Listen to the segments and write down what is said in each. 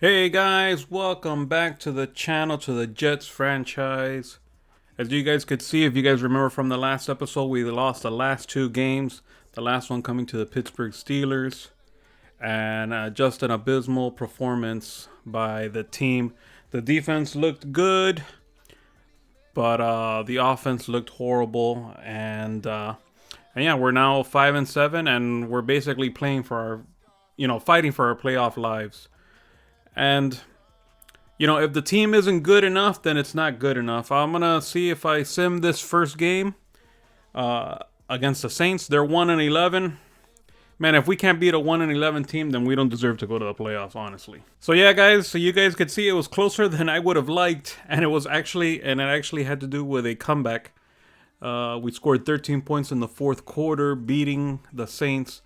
Hey guys, welcome back to the channel, to the Jets franchise. As you guys could see, if you guys remember from the last episode, we lost the last two games. The last one coming to the Pittsburgh Steelers. And just an abysmal performance by the team. The defense looked good, but the offense looked horrible. And yeah, we're now 5-7, and we're basically playing for our, fighting for our playoff lives. And if the team isn't good enough, then it's not good enough. I'm going to see if I sim this first game against the Saints. They're 1-11. Man, if we can't beat a 1-11 team, then we don't deserve to go to the playoffs, honestly. So yeah, guys, so you guys could see it was closer than I would have liked, and it actually had to do with a comeback. We scored 13 points in the fourth quarter, beating the Saints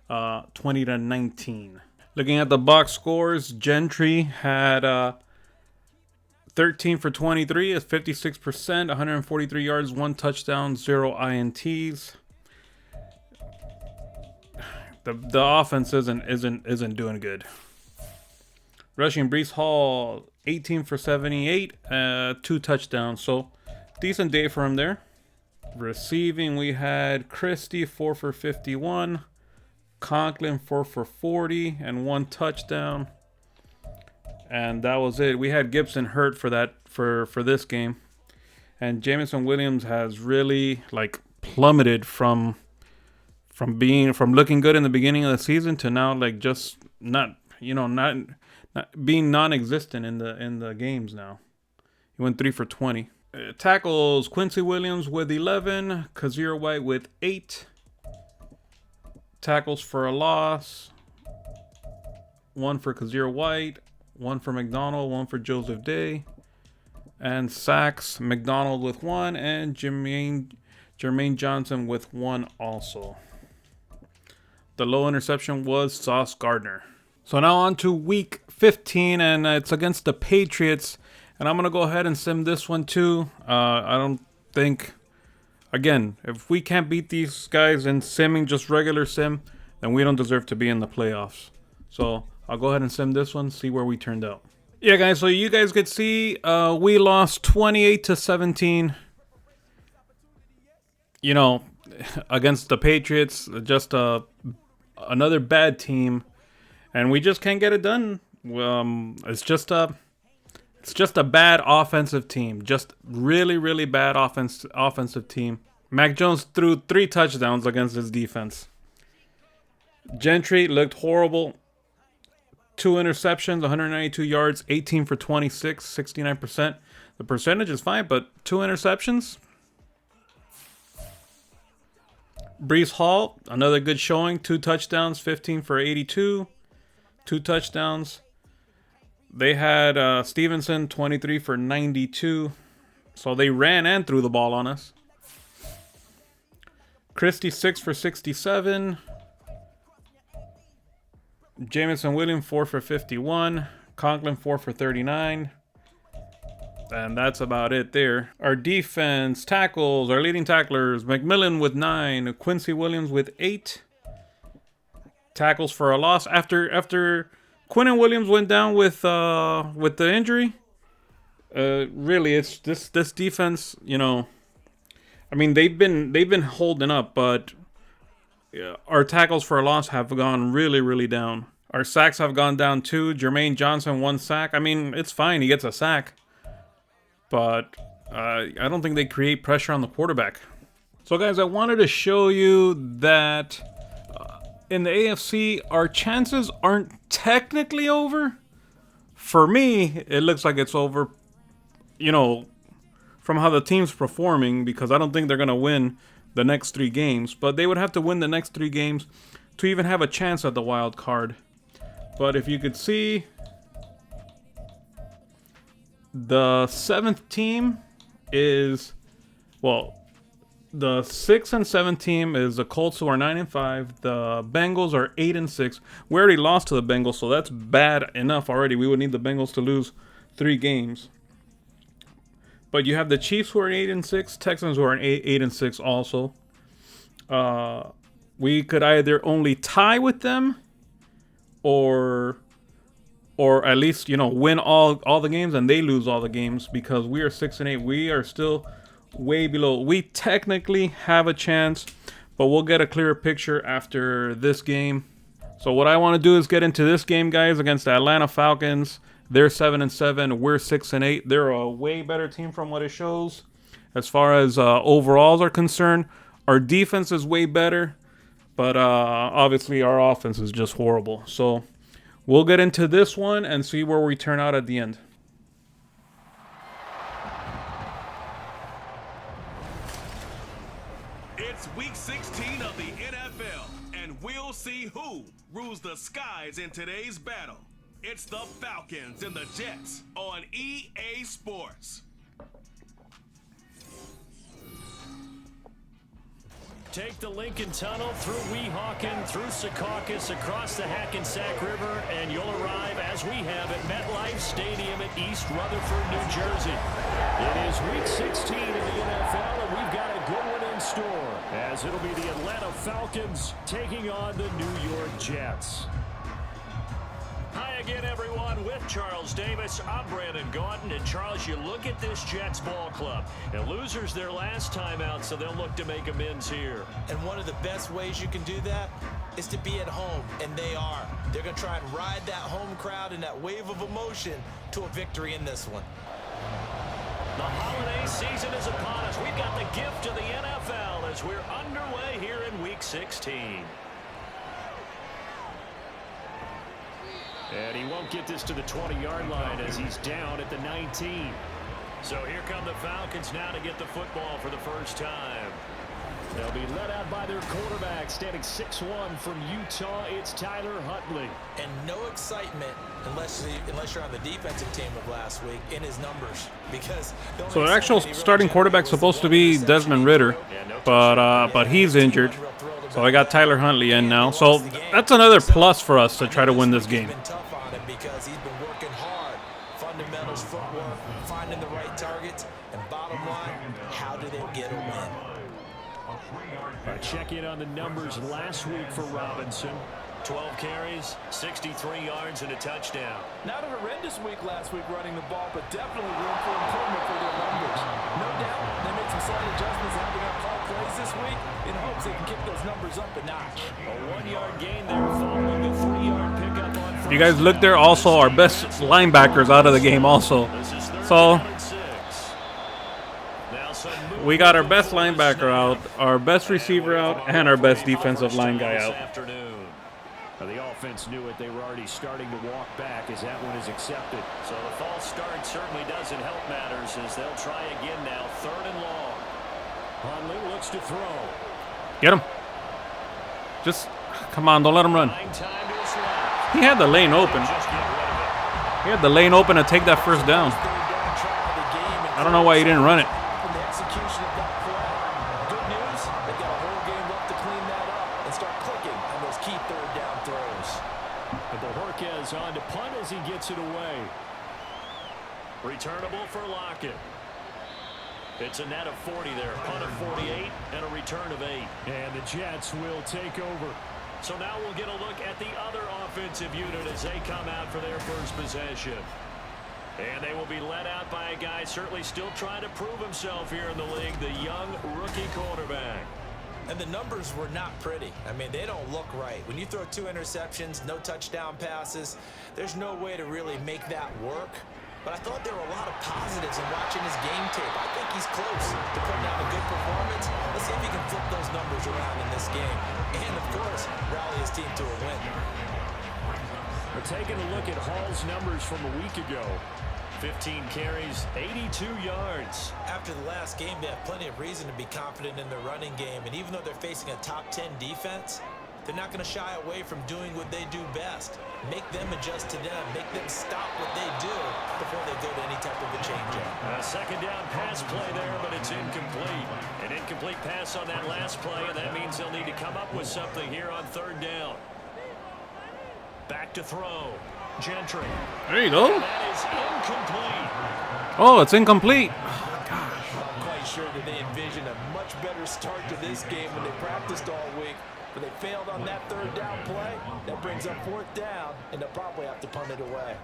20-19. Looking at the box scores, Gentry had 13 for 23 is 56%, 143 yards, 1 touchdown, 0 INTs. The offense isn't doing good. Rushing, Brees Hall 18 for 78, 2 touchdowns, so decent day for him there. Receiving, we had Christie 4 for 51, Conklin 4 for 40 and 1 touchdown. And that was it. We had Gibson hurt for this game. And Jameson Williams has really plummeted from looking good in the beginning of the season to now just not being non-existent in the games now. He went 3 for 20. Tackles, Quincy Williams with 11, Kazir White with 8. Tackles for a loss, 1 for Kazir White, 1 for McDonald, 1 for Joseph Day. And sacks, McDonald with 1 and Jermaine Johnson with 1 also. The low interception was Sauce Gardner. So now on to week 15, and it's against the Patriots. And I'm going to go ahead and sim this one too. I don't think... Again, if we can't beat these guys in simming, just regular sim, then we don't deserve to be in the playoffs. So I'll go ahead and sim this one, see where we turned out. Yeah, guys, so you guys could see we lost 28-17. Against the Patriots, just another bad team, and we just can't get it done. It's just a bad offensive team. Just really, really bad offensive team. Mac Jones threw 3 touchdowns against his defense. Gentry looked horrible. 2 interceptions, 192 yards, 18 for 26, 69%. The percentage is fine, but 2 interceptions. Brees Hall, another good showing. 2 touchdowns, 15 for 82. 2 touchdowns. They had Stevenson, 23 for 92. So they ran and threw the ball on us. Christie, 6 for 67. Jameson Williams, 4 for 51. Conklin, 4 for 39. And that's about it there. Our defense, tackles, our leading tacklers, McMillan with 9. Quincy Williams with 8. Tackles for a loss. After Quinnen Williams went down with the injury. Really, it's this defense. I mean, they've been holding up, but our tackles for a loss have gone really, really down. Our sacks have gone down too. Jermaine Johnson, 1 sack. I mean, it's fine. He gets a sack, but I don't think they create pressure on the quarterback. So, guys, I wanted to show you that. In the AFC, our chances aren't technically over. For me, it looks like it's over, from how the team's performing, because I don't think they're going to win the next 3 games. But they would have to win the next 3 games to even have a chance at the wild card. But if you could see, the 7th team is, the 6th and 7th team is the Colts, who are 9-5. The Bengals are 8-6. We already lost to the Bengals, so that's bad enough already. We would need the Bengals to lose 3 games. But you have the Chiefs, who are 8-6. Texans, who are 8-6 also. We could either only tie with them, or or at least, you know, win all the games and they lose all the games, because we are 6-8. We are still way below. We technically have a chance, but we'll get a clearer picture after this game. So what I want to do is get into this game, guys, against the Atlanta Falcons. They're 7-7. We're 6-8. They're a way better team from what it shows as far as overalls are concerned. Our defense is way better, but obviously our offense is just horrible. So we'll get into this one and see where we turn out at the end. It's week 16 of the NFL, and we'll see who rules the skies in today's battle. It's the Falcons and the Jets on EA Sports. Take the Lincoln Tunnel through Weehawken, through Secaucus, across the Hackensack River, and you'll arrive, as we have, at MetLife Stadium at East Rutherford, New Jersey. It is week 16 in the NFL, and we've got a good one in store, as it'll be the Atlanta Falcons taking on the New York Jets. Hi again, everyone. With Charles Davis, I'm Brandon Gaudin. And Charles, you look at this Jets ball club. And losers their last time out, so they'll look to make amends here. And one of the best ways you can do that is to be at home, and they are. They're going to try and ride that home crowd and that wave of emotion to a victory in this one. The holiday season is upon us. We've got the gift of the NFL as we're underway here in Week 16. And he won't get this to the 20-yard line as he's down at the 19. So here come the Falcons now to get the football for the first time. They'll be led out by their quarterback, standing 6'1" from Utah. It's Tyler Huntley. And no excitement unless you're on the defensive team of last week in his numbers, because so the actual starting quarterback's supposed to be Desmond Ridder, but he's injured. So I got Tyler Huntley in now. So that's another plus for us to try to win this game. Because he's been working hard. Fundamentals, footwork, finding the right targets, and bottom line, how do they get a win? Check in on the numbers last week for Robinson. 12 carries, 63 yards, and a touchdown. Not a horrendous week last week running the ball, but definitely room for improvement for their numbers. No doubt they made some slight adjustments and having up call plays this week in hopes they can kick those numbers up a notch. A 1-yard gain there following the 3-yard pickup on first. You guys look there. Also, our best linebackers out of the game also. So we got our best linebacker out, our best receiver out, and our best defensive line guy out. The offense knew it. They were already starting to walk back as that one is accepted. So the false start certainly doesn't help matters as they'll try again now. 3rd and long. Huntley looks to throw. Get him. Just, come on, don't let him run. He had the lane open. He had the lane open to take that first down. I don't know why he didn't run it. On to punt as he gets it away. Returnable for Lockett. It's a net of 40 there. Punt of 48 and a return of 8. And the Jets will take over. So now we'll get a look at the other offensive unit as they come out for their first possession. And they will be led out by a guy certainly still trying to prove himself here in the league, the young rookie quarterback. And the numbers were not pretty. I mean, they don't look right. When you throw 2 interceptions, no touchdown passes, there's no way to really make that work. But I thought there were a lot of positives in watching his game tape. I think he's close to putting out a good performance. Let's see if he can flip those numbers around in this game. And, of course, rally his team to a win. We're taking a look at Hall's numbers from a week ago. 15 carries, 82 yards. After the last game, they have plenty of reason to be confident in their running game. And even though they're facing a top 10 defense, they're not going to shy away from doing what they do best. Make them adjust to them. Make them stop what they do before they go to any type of a change-up. A second down pass play there, but it's incomplete. An incomplete pass on that last play, and that means they'll need to come up with something here on 3rd down. Back to throw. Gentry. There you go. That is incomplete. Oh, it's incomplete. Not quite sure that they envision a much better start to this game when they practiced all week. But they failed on that third down play. That brings up fourth down, and they'll probably have to punt it away.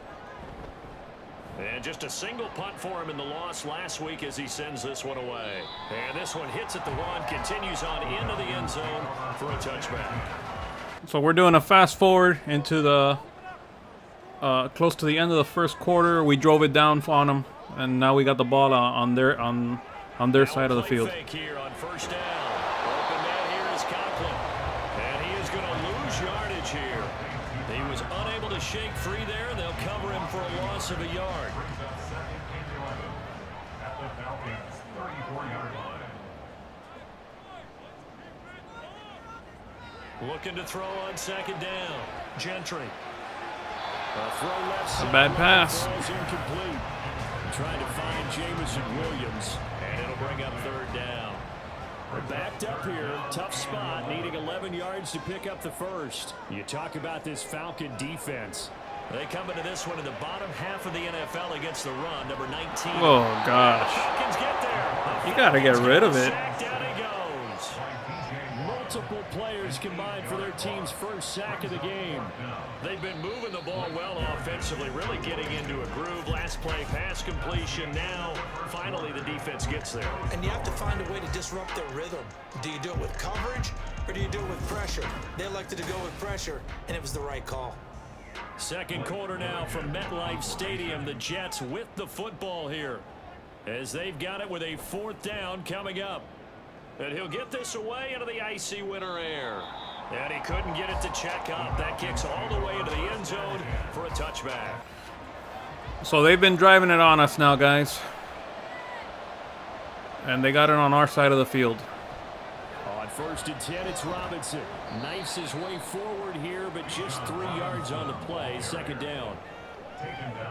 And just a single punt for him in the loss last week as he sends this one away. And this one hits at the one, continues on into the end zone for a touchback. So we're doing a fast forward into the close to the end of the first quarter. We drove it down on them, and now we got the ball on their side of the field. Fake here on first down. Open man here is Conklin, and he is going to lose yardage here. He was unable to shake free there, and they'll cover him for a loss of a yard. Looking to throw on second down. Gentry. A throw left side. A bad pass. Throws incomplete. Trying to find Jamison Williams, and it'll bring up third down. We're backed up here. Tough spot, needing 11 yards to pick up the first. You talk about this Falcon defense. They come into this one in the bottom half of the NFL against the run, number 19. Oh, gosh. Falcons get there. You got to get rid of it. Down he goes. Multiple players combined for their team's first sack of the game. They've been moving the ball well offensively, really getting into a groove. Last play, pass completion. Now, finally, the defense gets there. And you have to find a way to disrupt their rhythm. Do you do it with coverage, or do you do it with pressure? They elected to go with pressure, and it was the right call. Second quarter now from MetLife Stadium. The Jets with the football here, as they've got it with a fourth down coming up. And he'll get this away into the icy winter air. And he couldn't get it to check up. That kicks all the way into the end zone for a touchback. So they've been driving it on us now, guys. And they got it on our side of the field. On first and 10, it's Robinson. Knifes his way forward here, but just 3 yards on the play. Second down.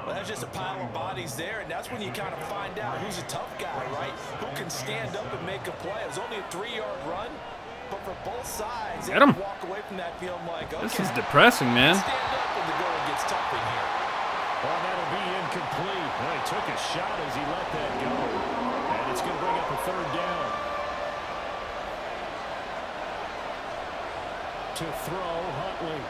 Well, that's just a pile of bodies there, and that's when you kind of find out who's a tough guy, right? Who can stand up and make a play. It was only a 3-yard run, but for both sides, they Get him. walk away from that feeling like, okay, This is depressing, man. stand up when the going gets tough in here. Well, that'll be incomplete. Well, he took a shot as he let that go. And it's going to bring up a third down. To throw, Huntley.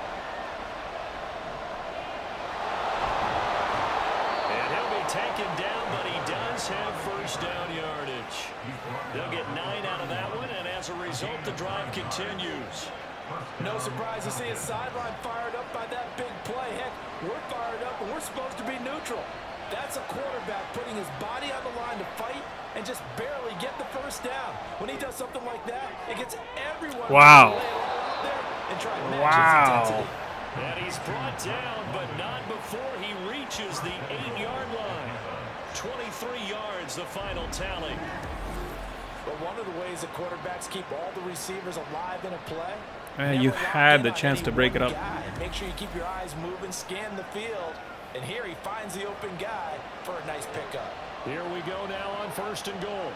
And he'll be taken down, but he does have first down yardage. They'll get 9 out of that one, and as a result, the drive continues. No surprise to see a sideline fired up by that big play. Heck, we're fired up, and we're supposed to be neutral. That's a quarterback putting his body on the line to fight and just barely get the first down. When he does something like that, it gets everyone Wow. to lay it all out there and try to match Wow. his intensity. And he's brought down, but not before he reaches the 8-yard line. 23 yards, the final tally. But one of the ways that quarterbacks keep all the receivers alive in a play, Man, you never lock had in the on chance any to break one it up. guy. Make sure you keep your eyes moving, scan the field, and here he finds the open guy for a nice pickup. Here we go now on first and goal.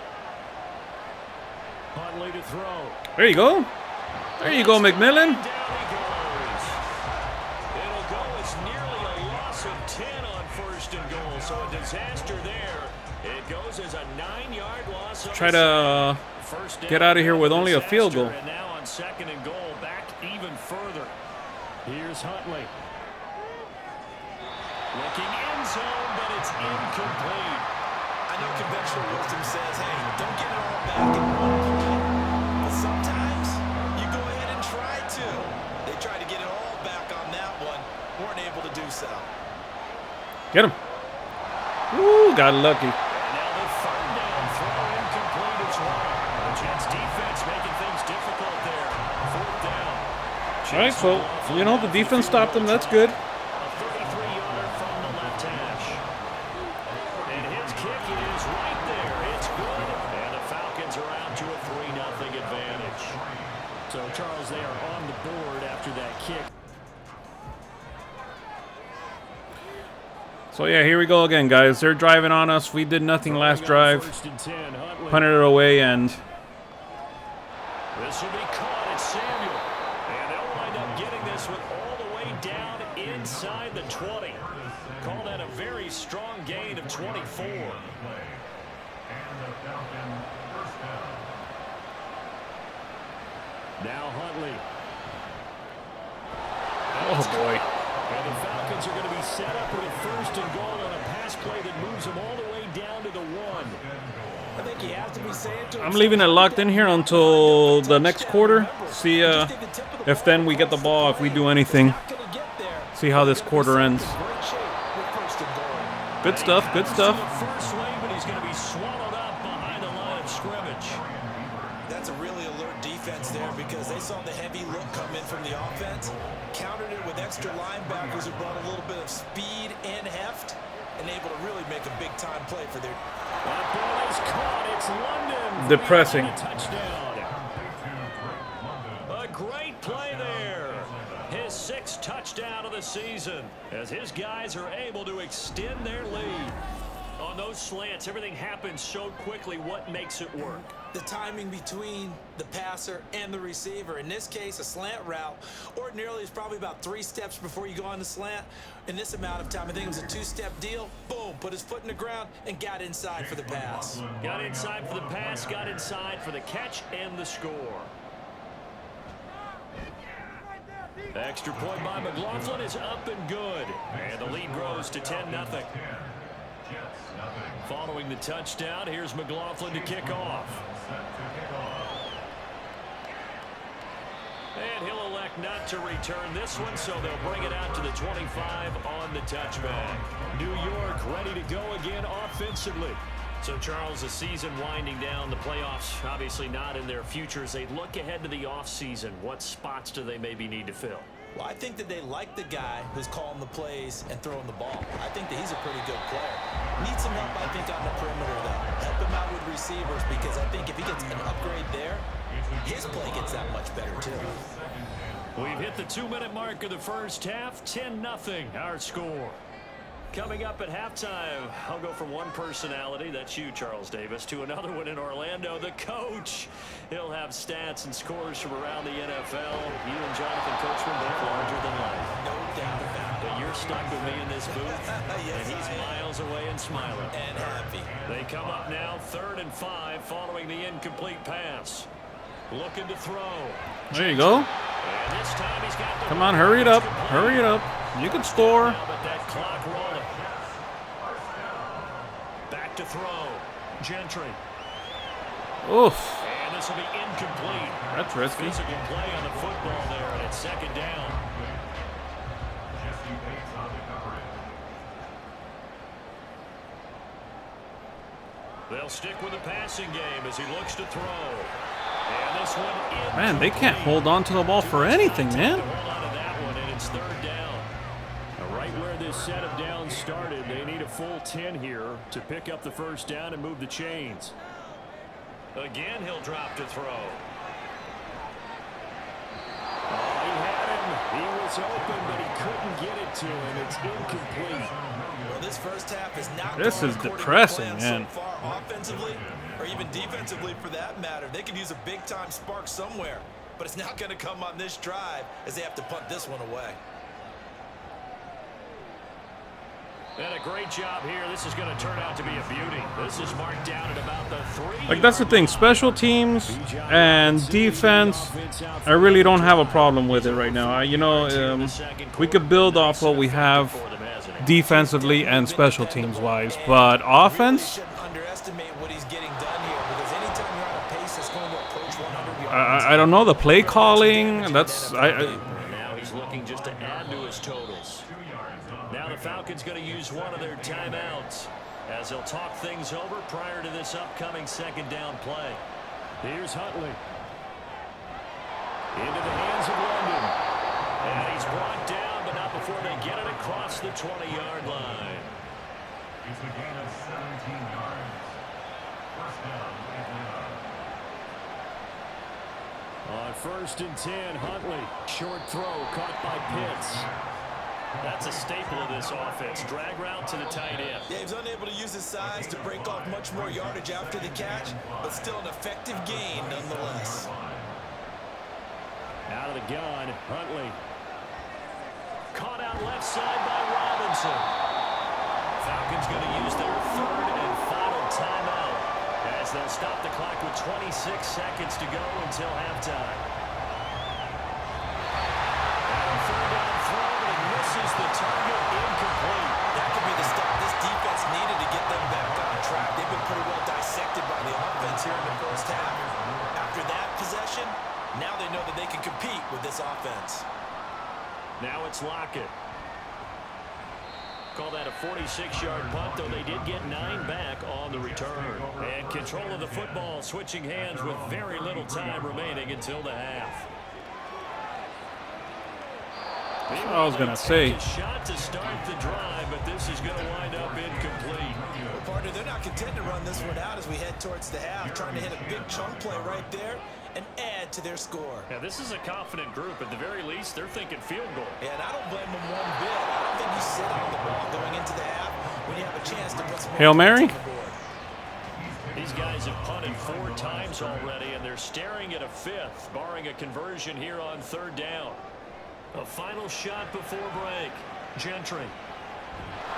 Huntley to throw. There you go. There you go, McMillan. Down he goes. It'll go as nearly a loss of 10 on first and goal, so a disaster there. It goes as a 9-yard loss. Try to get out of here with only a field goal. And now on second and goal, back even further. Here's Huntley. Looking end zone, but it's incomplete. I know conventional wisdom says, hey, don't get it all back in one play. But sometimes you go ahead and try to. They tried to get it all back on that one. Weren't able to do so. Get him. Woo, got lucky. Now the third down throw incomplete as well. The Jets defense making things difficult there. Fourth down. All right, so, you know, the defense stopped them. That's good. A 33-yarder from the left hash. And his kick is right there. It's good. And the Falcons are out to a 3-0 advantage. So, Charles, they are on the board after that kick. So, yeah, here we go again, guys. They're driving on us. We did nothing last drive. First and 10, Huntley. Punted it away, and This will be caught at Samuel. And they'll wind up getting this one all the way down inside the 20. Call that a very strong gain of 24. Now Huntley. Oh, boy. And the Falcons are going to be set up with a 1st and goal on a pass play that moves them all the way down to the 1. I think you have to be saying to I'm leaving it locked in here until the next quarter. See if then we get the ball, if we do anything. See how this quarter ends. Good stuff, good stuff. First lane, but he's going to be swallowed up behind the line of scrimmage. That's a really alert defense there because they saw the heavy look come in from the offense, countered it with extra linebackers who brought a little bit of speed and heft, and able to really make a big-time play for their... That ball is caught. It's London. Depressing. A touchdown. A great play there. His 6th touchdown of the season as his guys are able to extend their lead. On those slants, everything happens so quickly. What makes it work? The timing between the passer and the receiver. In this case, a slant route ordinarily is probably about 3 steps before you go on the slant. In this amount of time, I think it was a 2-step deal. Boom, put his foot in the ground and got inside for the pass. Got inside for the pass, got inside for the catch and the score. Extra point by McLaughlin is up and good. And the lead grows to 10-0. Following the touchdown, here's McLaughlin to kick off. And he'll elect not to return this one, so they'll bring it out to the 25 on the touchback. New York ready to go again offensively. So, Charles, the season winding down, the playoffs obviously not in their future. As they look ahead to the offseason, what spots do they maybe need to fill? Well, I think that they like the guy who's calling the plays and throwing the ball. I think that he's a pretty good player. Needs some help, I think, on the perimeter, though. Help him out with receivers because I think if he gets an upgrade there, his play gets that much better, too. We've hit the 2-minute mark of the first half. 10-0, our score. Coming up at halftime, I'll go from one personality, that's you, Charles Davis, to another one in Orlando, the coach. He'll have stats and scores from around the NFL. You and Jonathan Coachman both larger than life. No doubt about it. But you're stuck with me in this booth, Yes, and he's miles away and smiling. And happy. They come up now, 3rd and 5, following the incomplete pass. Looking to throw. There you go. And this time he's got the Come on, hurry it up. Hurry it up. You can score. But that clock rolling. Back to throw. Gentry. Oof. And this will be incomplete. That's risky. Physical play on the football there, and it's 2nd down. They'll stick with the passing game as he looks to throw. And this one Man, they can't hold on to the ball for anything, man. Hold on to that one, and it's 3rd down. Now, right where this set of downs started, they need a full 10 here to pick up the 1st down and move the chains. Again, he'll drop to throw. Oh, he had him. He was open, but he couldn't get it to him. It's incomplete. Well, this first half is not This going is according to depressing, plan man. so far offensively, or even defensively for that matter. They could use a big-time spark somewhere, but it's not going to come on this drive as they have to punt this one away. And a great job here. This is going to turn out to be a beauty. This is marked down at about the 3. Like, that's the thing. Special teams and defense, I really don't have a problem with it right now. We could build off what we have defensively and special teams wise, but offense, Shouldn't underestimate what he's getting done here because anytime you're on a pace that's going to approach 100 yards, I don't know, the play calling, that's Now he's looking just to add to his totals. Now the Falcons going to use one of their timeouts as they'll talk things over prior to this upcoming 2nd down play. Here's Huntley. Into the hands of London. And he's brought down, but not before they get it across the 20-yard line. It's a gain of 17 yards. 1st down, On 1st and 10, Huntley. Short throw caught by Pitts. That's a staple of this offense. Drag route to the tight end. yeah, he's unable to use his size to break off much more yardage after the catch, but still an effective gain nonetheless. Out of the gun, Huntley. Caught out left side by Robinson. Falcons going to use their 3rd and final timeout as they'll stop the clock with 26 seconds to go until halftime. And 3rd down, 3. Jets lock it. Call that a 46-yard punt, though they did get 9 back on the return. And control of the football, switching hands with very little time remaining until the half. I was going to say. A shot to start the drive, but this is going to wind up incomplete. Well, partner, they're not content to run this one out as we head towards the half, trying to hit a big chunk play right there and add to their score. Yeah, this is a confident group. At the very least, they're thinking field goal. And I don't blame them one bit. I don't think you sit on the ball going into the half when you have a chance to put some Hail Mary? on the board. These guys have punted 4 times already, and they're staring at a 5th, barring a conversion here on 3rd down. A final shot before break. Gentry.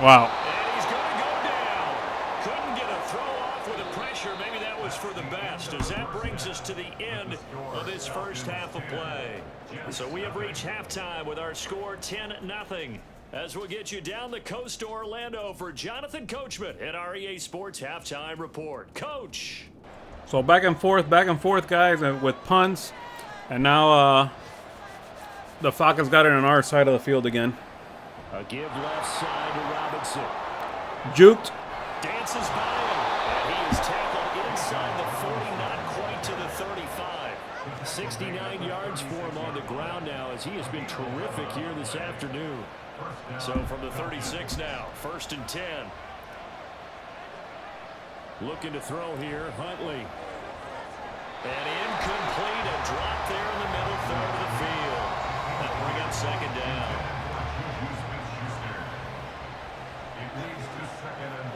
Wow. And he's going to go down. Couldn't get a throw off with the pressure. Maybe that was for the best, as that brings us to the end of this first half of play. So we have reached halftime with our score 10-0. As we'll get you down the coast to Orlando for Jonathan Coachman at our EA Sports Halftime Report. Coach. So back and forth, guys, with punts. And now the Falcons got it on our side of the field again. A give left side to Robinson. Juked. Dances by him. And he is tackled inside the 40, not quite to the 35. 69 yards for him on the ground now, as he has been terrific here this afternoon. So from the 36 now, 1st and 10. Looking to throw here, Huntley. And incomplete, a drop there in the middle third of the field. That'll bring up 2nd down. It leads to 2nd and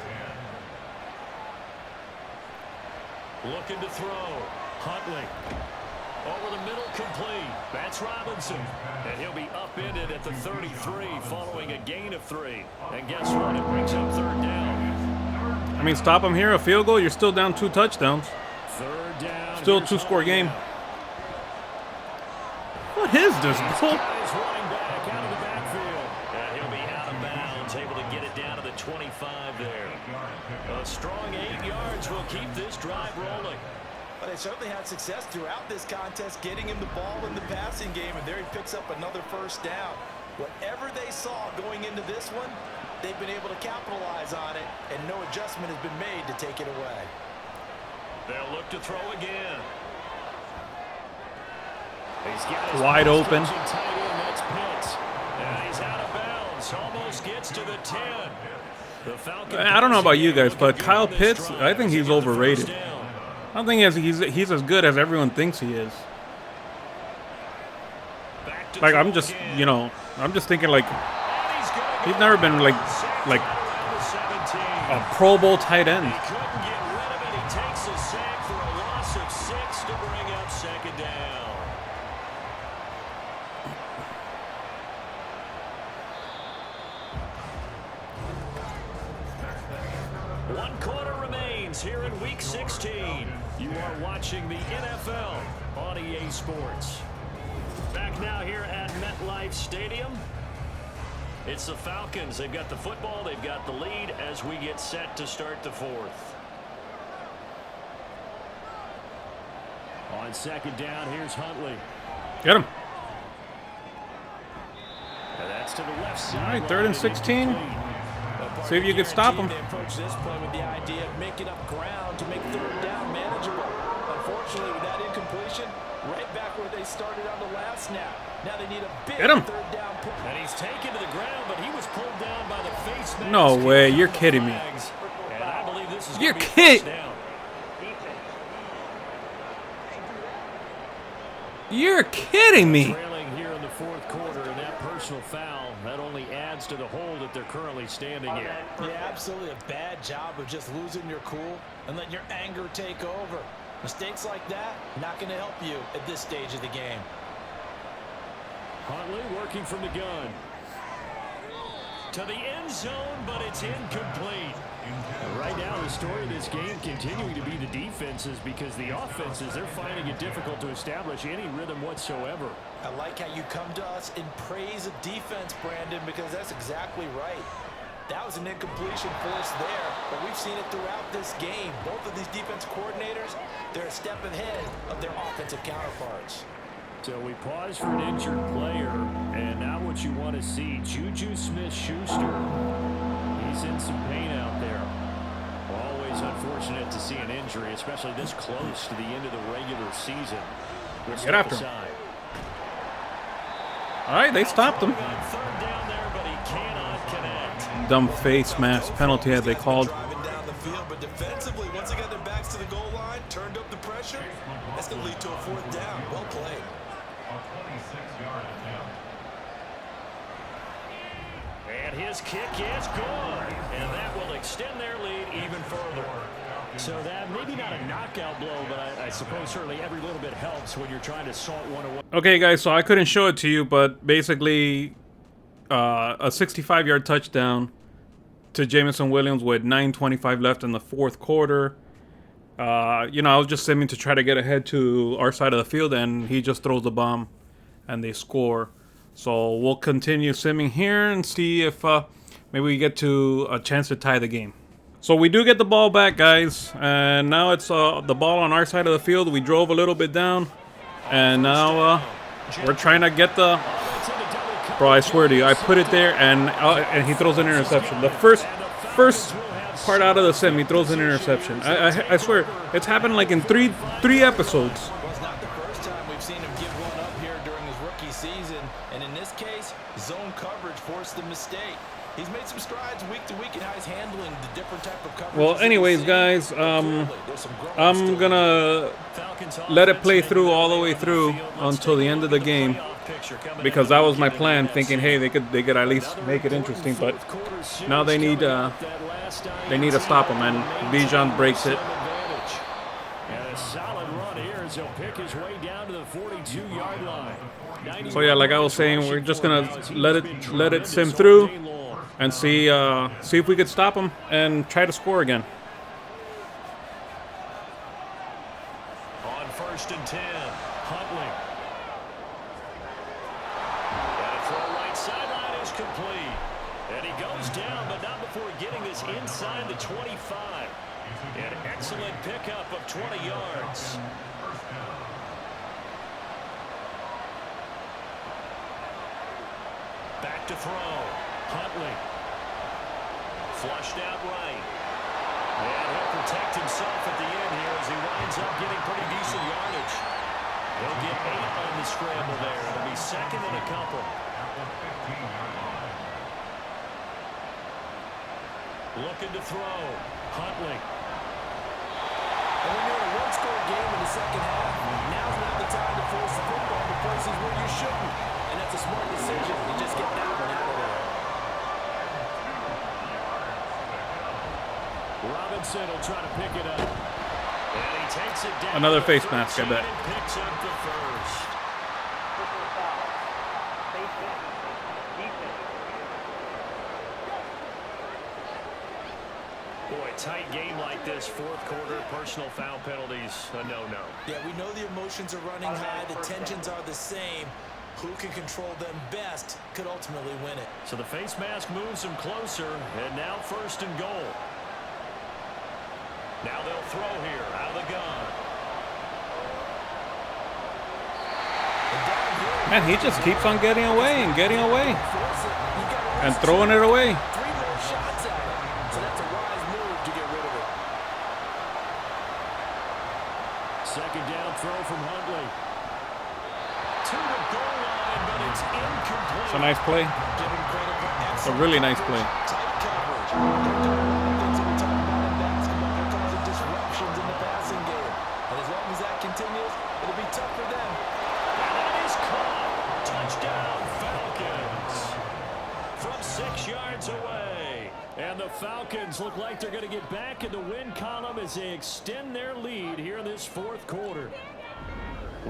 10. Looking to throw, Huntley. Over the middle, complete. That's Robinson. And he'll be upended at the 33 following a gain of 3. And guess what? It brings up 3rd down. I mean, stop him here, a field goal, you're still down 2 touchdowns. 3rd down. Still a 2-score game. What is this? Guys running back out of the backfield. And he'll be out of bounds, able to get it down to the 25 there. A strong 8 yards will keep this drive rolling. But they certainly had success throughout this contest, getting him the ball in the passing game, and there he picks up another 1st down. Whatever they saw going into this one, they've been able to capitalize on it, and no adjustment has been made to take it away. They'll look to throw again. He's got his wide open. tight end, that's Pitts. And he's out of bounds, almost gets to the 10. The Falcons. I don't know about you guys, but Kyle Pitts, I think he's overrated. I don't think he's as good as everyone thinks he is. Like, I'm just, you know, I'm just thinking, like, he's never been, like a Pro Bowl tight end. He couldn't get rid of it. He takes a sack for a loss of 6 to bring up 2nd down. One quarter remains here in Week 16. You are watching the NFL on EA Sports. Back now here at MetLife Stadium. It's the Falcons. They've got the football. They've got the lead as we get set to start the 4th. On 2nd down, here's Huntley. Get him. And that's to the left side. All right, 3rd and 16. See if you can stop him. They approach this play with the idea of making up ground to make 3rd down manageable. Unfortunately, with that incompletion, right back where they started on the last snap. Now they need a big 3rd down push. And he's taken to the ground, but he was pulled down by the face mask. No way, you're kidding me. And I believe this is You're going to be a first down. You're kidding me. Trailing here in the 4th quarter, and that personal foul, that only adds to the hole that they're currently standing in. Yeah, absolutely a bad job of just losing your cool and letting your anger take over. Mistakes like that, not going to help you at this stage of the game. Huntley working from the gun. To the end zone, but it's incomplete. Right now, the story of this game continuing to be the defenses, because the offenses, they're finding it difficult to establish any rhythm whatsoever. I like how you come to us in praise of defense, Brandon, because that's exactly right. That was an incompletion forced there, but we've seen it throughout this game. Both of these defense coordinators, they're a step ahead of their offensive counterparts. So we pause for an injured player, and now what you want to see, Juju Smith-Schuster. He's in some pain out there. Always unfortunate to see an injury, especially this close to the end of the regular season. Get after him. All right, they stopped him. Third down there, but he cannot connect. Dumb face mask penalty as they called. Driving down the field, but defensively, once they got their backs to the goal line, turned up the pressure, that's going to lead to a fourth down. Well played. A 26-yard attempt. And his kick is good. And that will extend their lead even further. So that maybe not a knockout blow, but I suppose certainly every little bit helps when you're trying to salt one away. Okay, guys, so I couldn't show it to you, but basically a 65-yard touchdown to Jameson Williams with 9:25 left in the fourth quarter. You know, I was just simming to try to get ahead to our side of the field, and he just throws the bomb, and they score. So we'll continue simming here and see if maybe we get to a chance to tie the game. So we do get the ball back, guys, and now it's the ball on our side of the field. We drove a little bit down, and now we're trying to get the... Bro, I swear to you, I put it there, and he throws an interception. The first part out of the sim, he throws an interception. I swear, it's happened like in three episodes. Well, it's not the first time we've seen him give one up here during his rookie season, and in this case, zone coverage forced the mistake. He's made some strides week to week in how he's handling the different type of coverage. Well, anyways, guys, I'm gonna let it play through all the way through until the end of the game, because that was my plan, thinking, hey, they could at least make it interesting. But now they need to stop him, and Bijan breaks it. And a solid run here as he'll pick his way down to the 42-yard line. So yeah, like I was saying, we're just gonna let it sim through and see if we could stop him and try to score again. On 1st and 10, Huntley. And a throw right sideline is complete. And he goes down, but not before getting this inside the 25. An excellent pickup of 20 yards. Back to throw. Huntley. Flushed out right. And he'll protect himself at the end here as he winds up getting pretty decent yardage. He'll get 8 on the scramble there. It'll be second and a couple. Looking to throw. Huntley. And when you're in a one-score game in the second half, now's not the time to force the football to places where you shouldn't. And that's a smart decision to just get that one out of there. Robinson will try to pick it up. And he takes it down. Another face mask, I bet. And picks up the first. Boy, tight game like this, fourth quarter, personal foul penalties, a no-no. Yeah, we know the emotions are running high, the tensions are the same. Who can control them best could ultimately win it. So the face mask moves him closer, and now 1st and goal. Now they'll throw here, out of the gun. Man, he just keeps on getting away and getting away and throwing it away. 3 more shots at it. So that's a wise move to get rid of it. Second down throw from Huntley. To the goal line, but it's incomplete. It's a nice play. It's a really nice play. Tight coverage. Things that we talk about in basketball are causing disruptions in the passing game. And as long as that continues, it'll be tough for them. And that is caught. Touchdown, Falcons. From 6 yards away. And the Falcons look like they're going to get back in the win column as they extend their lead here in this fourth quarter.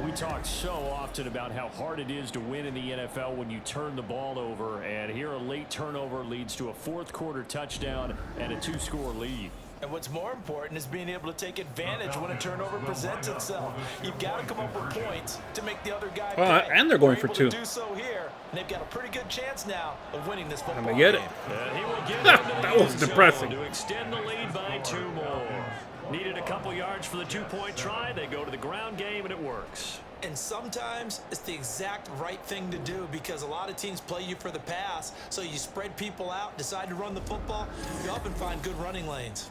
We talk so often about how hard it is to win in the NFL when you turn the ball over, and here a late turnover leads to a fourth quarter touchdown and a 2-score lead. And what's more important is being able to take advantage when a turnover presents itself. You've got to come up with points to make the other guy pay. And they're going They're for able 2. to do so here, and they've got a pretty good chance now of winning this football And they get it. game. And he will get That was depressing. to extend the lead by 2 more. Needed a couple yards for the 2-point try. They go to the ground game, and it works. And sometimes it's the exact right thing to do because a lot of teams play you for the pass. So you spread people out, decide to run the football, you often find good running lanes.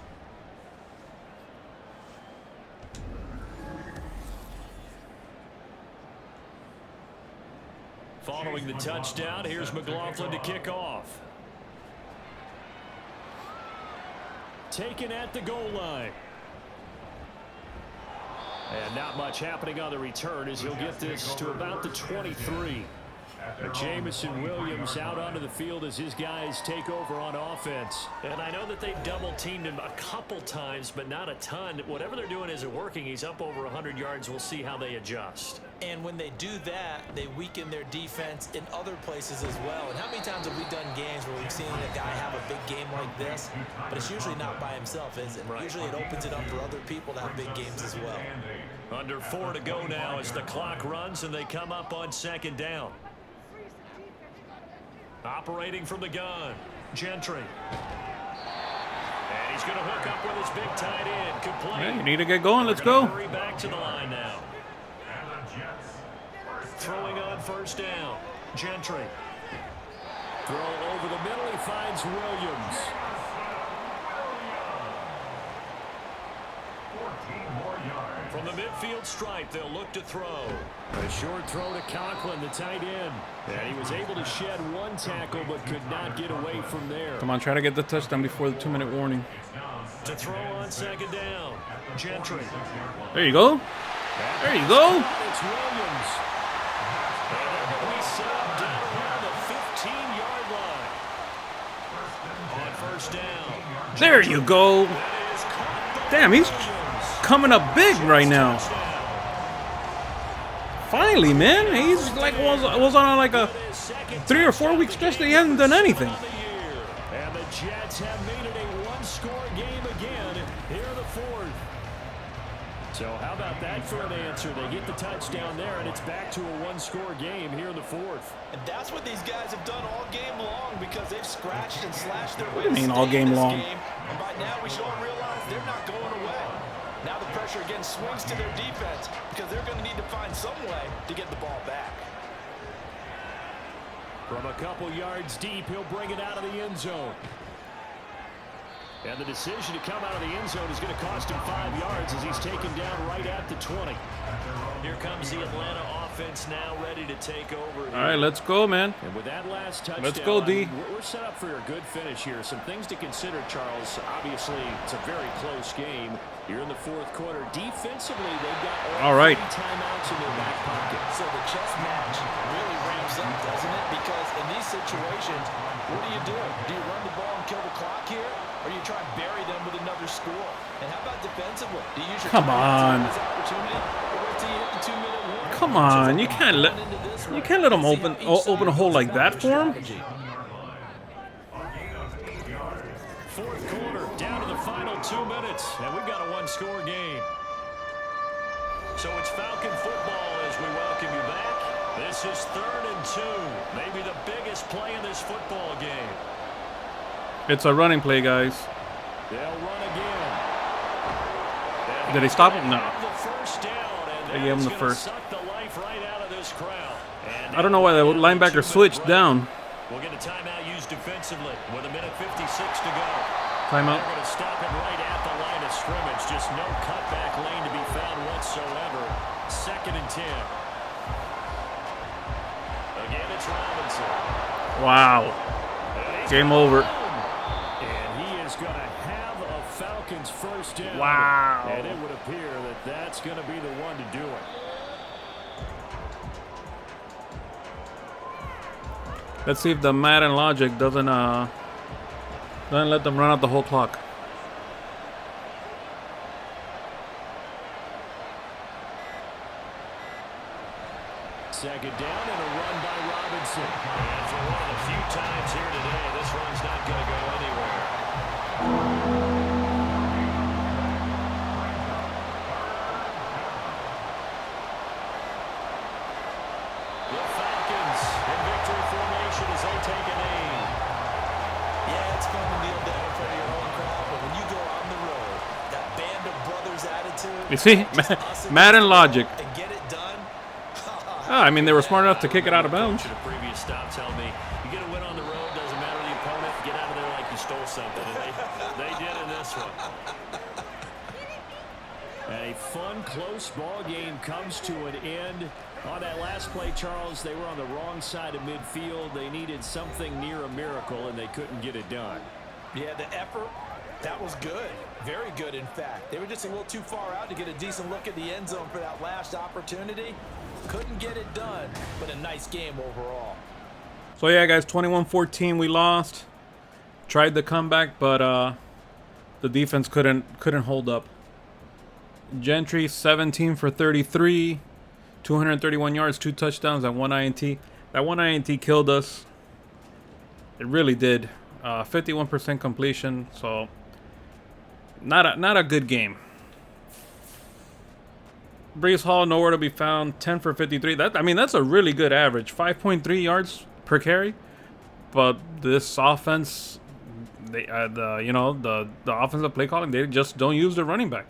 Following the touchdown, here's McLaughlin to kick off. Taken at the goal line. And not much happening on the return as he'll get this to about the 23. Jamison Williams out onto the field as his guys take over on offense. And I know that they double-teamed him a couple times, but not a ton. Whatever they're doing isn't working. He's up over 100 yards. We'll see how they adjust. And when they do that, they weaken their defense in other places as well. And how many times have we done games where we've seen a guy have a big game like this, but it's usually not by himself, is it? Right. Usually it opens it up for other people to have big games as well. Under 4 to go now as the clock runs and they come up on 2nd down. Operating from the gun, Gentry. And he's going to hook up with his big tight end. Complete. Yeah, you need to get going. Let's go. Hurry back to the line now. Throwing on 1st down, Gentry. Throw over the middle. He finds Williams. 14 more yards. From the midfield stripe, they'll look to throw. A short throw to Conklin, the tight end. And he was able to shed 1 tackle, but could not get away from there. Come on, try to get the touchdown before the 2-minute warning. To throw on 2nd down, Gentry. There you go. There you go. It's Williams. And we set up down around the 15-yard line. On 1st down. There you go. Damn, he's coming up big right now. Finally, man. He's like was on like a 3 or 4 week stretch that he hasn't done anything. And the Jets have made it a 1-score game again here in the 4th. So how about that for an answer? They get the touchdown there, and it's back to a 1-score game here in the 4th. And that's what these guys have done all game long because they've scratched and slashed their What way. do you mean all game long? And by now we should all realize they're not going away. Now the pressure again swings to their defense because they're going to need to find some way to get the ball back. From a couple yards deep, he'll bring it out of the end zone. And the decision to come out of the end zone is going to cost him 5 yards as he's taken down right at the 20. Here comes the Atlanta offense now ready to take over. All right, let's go, man. And with that last touchdown, Let's go, D. We're set up for a good finish here. Some things to consider, Charles. Obviously, it's a very close game. Here in the 4th quarter, defensively, they've got all 3 timeouts in their back pocket. So the chess match really ramps up, doesn't it? Because in these situations, what do? Do you run the ball and kill the clock here? Or do you try and bury them with another score? And how about defensively? Do you use your Come on. opportunity or wait till you hit the 2-minute warning? Come on, you can't let them open a hole like that for him. 4th quarter, down to the final 2 minutes, and we've got a 1-score game. So it's Falcon football as we welcome you back. This is 3rd and 2, maybe the biggest play in this football game. It's a running play, guys. They'll run again. Did they stop him? No. They gave him the first. Suck the life right out of this crowd. And I don't know why the linebacker switched down. We'll get a timeout used defensively with 1:56 to go. Timeout. They're going to stop it right at the line of scrimmage. Just no cutback lane to be found whatsoever. 2nd and 10. Again, it's Robinson. Wow. Game over. And he is going to have a Falcons 1st down. Wow. And it would appear that that's going to be the one to do it. Let's see if the Madden logic doesn't let them run out the whole clock. Second down and a run by Robinson. And for one of the few times here today, this run's not going to go anywhere. The Falcons in victory formation as they take an aim. Yeah, it's fun to kneel down in front of your own crowd, but when you go on the road, that band of brothers attitude. You see, Madden logic. And get it done. I mean, they were smart enough to kick it out of bounds. The previous stop tell me you get a win on the road, doesn't matter the opponent, get out of there like you stole something. And they did in this one. A fun, close ball game comes to an end. On that last play, Charles, they were on the wrong side of midfield. They needed something near a miracle, and they couldn't get it done. Yeah, the effort, that was good. Very good, in fact. They were just a little too far out to get a decent look at the end zone for that last opportunity. Couldn't get it done, but a nice game overall. So yeah, guys, 21-14, we lost. Tried the comeback, but the defense couldn't hold up. Gentry, 17 for 33. 231 yards, 2 touchdowns, and 1 INT. That 1 INT killed us. It really did. 51% completion, so not a good game. Brees Hall, nowhere to be found. 10 for 53. That's a really good average. 5.3 yards per carry. But this offense, the offensive play calling, they just don't use the running back.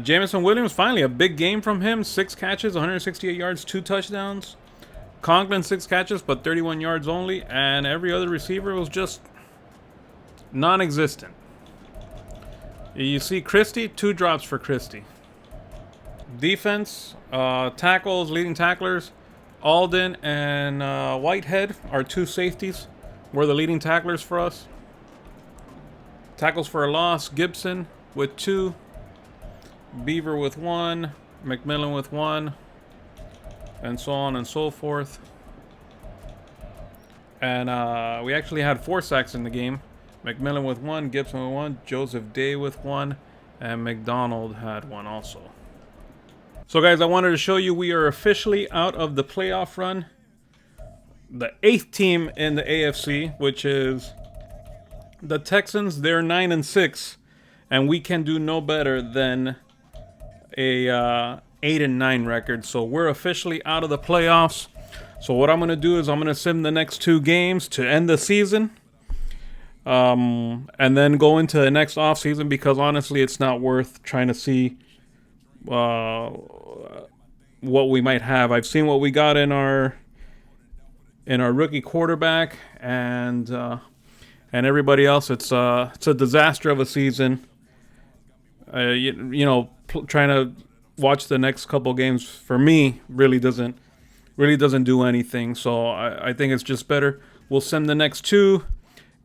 Jameson Williams, finally a big game from him. 6 catches, 168 yards, 2 touchdowns. Conklin, 6 catches, but 31 yards only. And every other receiver was just non-existent. You see Christie, 2 drops for Christie. Defense, tackles, leading tacklers. Alden and Whitehead, our 2 safeties, were the leading tacklers for us. Tackles for a loss, Gibson with 2. Beaver with 1, McMillan with 1, and so on and so forth. And we actually had 4 sacks in the game. McMillan with 1, Gibson with 1, Joseph Day with 1, and McDonald had 1 also. So guys, I wanted to show you we are officially out of the playoff run. The 8th team in the AFC, which is the Texans. They're 9-6, and we can do no better than a 8-9 record. So we're officially out of the playoffs. So what I'm going to do is I'm going to sim the next 2 games to end the season. And then go into the next off season, because honestly it's not worth trying to see what we might have. I've seen what we got in our rookie quarterback and everybody else. It's a disaster of a season. Trying to watch the next couple games for me really doesn't do anything. So I think it's just better we'll sim the next 2,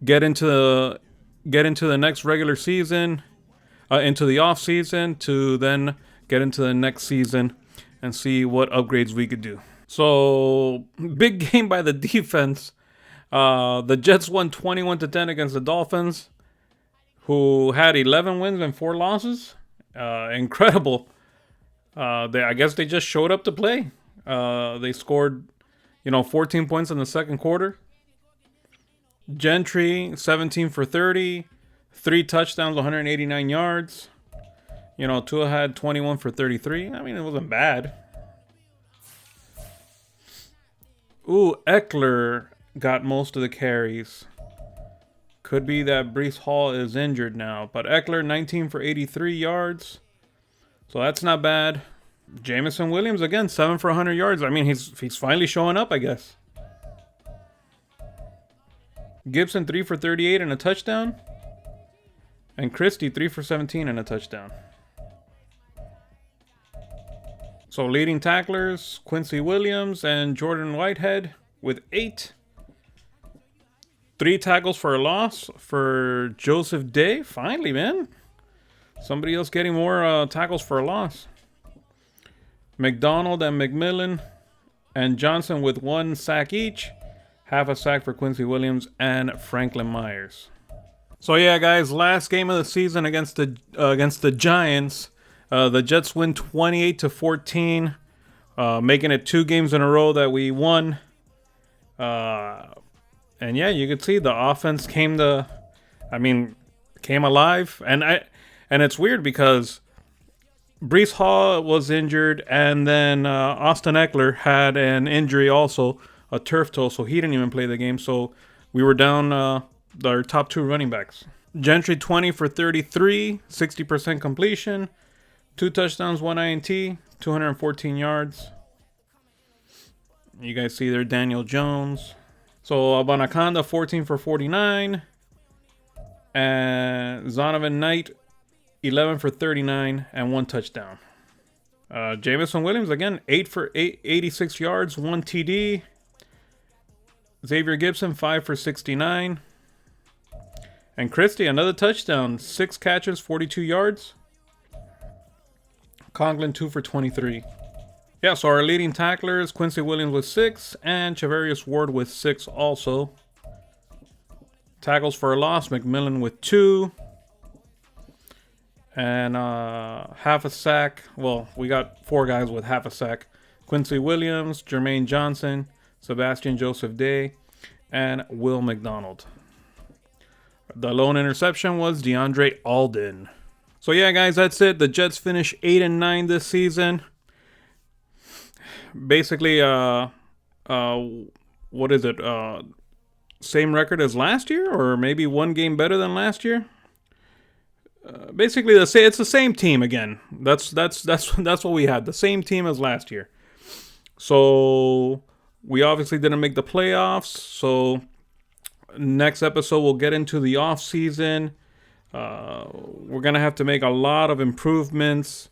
get into the next regular season, into the off season, to then get into the next season and see what upgrades we could do. So big game by the defense. The Jets won 21-10 against the Dolphins, who had 11 wins and 4 losses. Incredible. I guess they just showed up to play. They scored, 14 points in the second quarter. Gentry, 17 for 30, 3 touchdowns, 189 yards. Tua had 21 for 33. It wasn't bad. Ooh, Eckler got most of the carries. Could be that Brees Hall is injured now. But Eckler, 19 for 83 yards. So that's not bad. Jameson Williams, again, 7 for 100 yards. He's finally showing up, I guess. Gibson, 3 for 38 and a touchdown. And Christie, 3 for 17 and a touchdown. So leading tacklers, Quincy Williams and Jordan Whitehead with 8. 3 tackles for a loss for Joseph Day. Finally, man. Somebody else getting more tackles for a loss. McDonald and McMillan and Johnson with 1 sack each. Half a sack for Quincy Williams and Franklin Myers. So yeah, guys, last game of the season against the Giants. The Jets win 28-14, making it 2 games in a row that we won. And yeah, you could see the offense came alive. And it's weird because Brees Hall was injured, and then Austin Eckler had an injury also, a turf toe, so he didn't even play the game. So we were down our top 2 running backs. Gentry, 20 for 33, 60% completion, 2 touchdowns, 1 INT, 214 yards. You guys see there, Daniel Jones. So Abanaconda, 14 for 49. And Zonovan Knight, 11 for 39 and 1 touchdown. Jamison Williams, again, 8 for 86 yards, 1 TD. Xavier Gibson, 5 for 69. And Christie, another touchdown, 6 catches, 42 yards. Conklin, 2 for 23. Yeah, so our leading tacklers, Quincy Williams with 6 and Chavarius Ward with 6 also. Tackles for a loss, McMillan with 2. And half a sack. Well, we got 4 guys with half a sack. Quincy Williams, Jermaine Johnson, Sebastian Joseph Day, and Will McDonald. The lone interception was DeAndre Alden. So yeah, guys, that's it. The Jets finish 8-9 this season. Basically, what is it? Same record as last year, or maybe 1 game better than last year. Basically, it's the same team again. That's what we had. The same team as last year. So we obviously didn't make the playoffs. So next episode we'll get into the off season. We're gonna have to make a lot of improvements.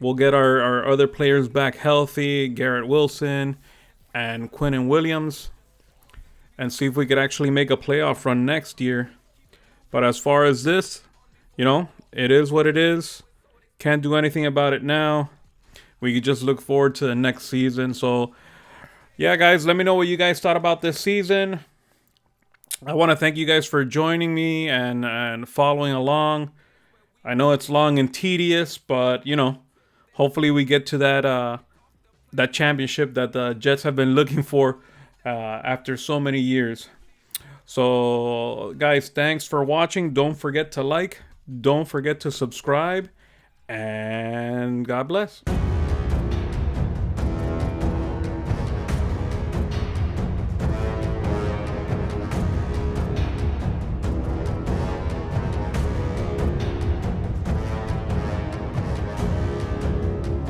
We'll get our other players back healthy, Garrett Wilson and Quinnen Williams, and see if we could actually make a playoff run next year. But as far as this, you know, it is what it is. Can't do anything about it now. We could just look forward to the next season. So, yeah, guys, let me know what you guys thought about this season. I want to thank you guys for joining me and following along. I know it's long and tedious, but, you know, hopefully we get to that championship that the Jets have been looking for after so many years. So, guys, thanks for watching. Don't forget to like. Don't forget to subscribe. And God bless.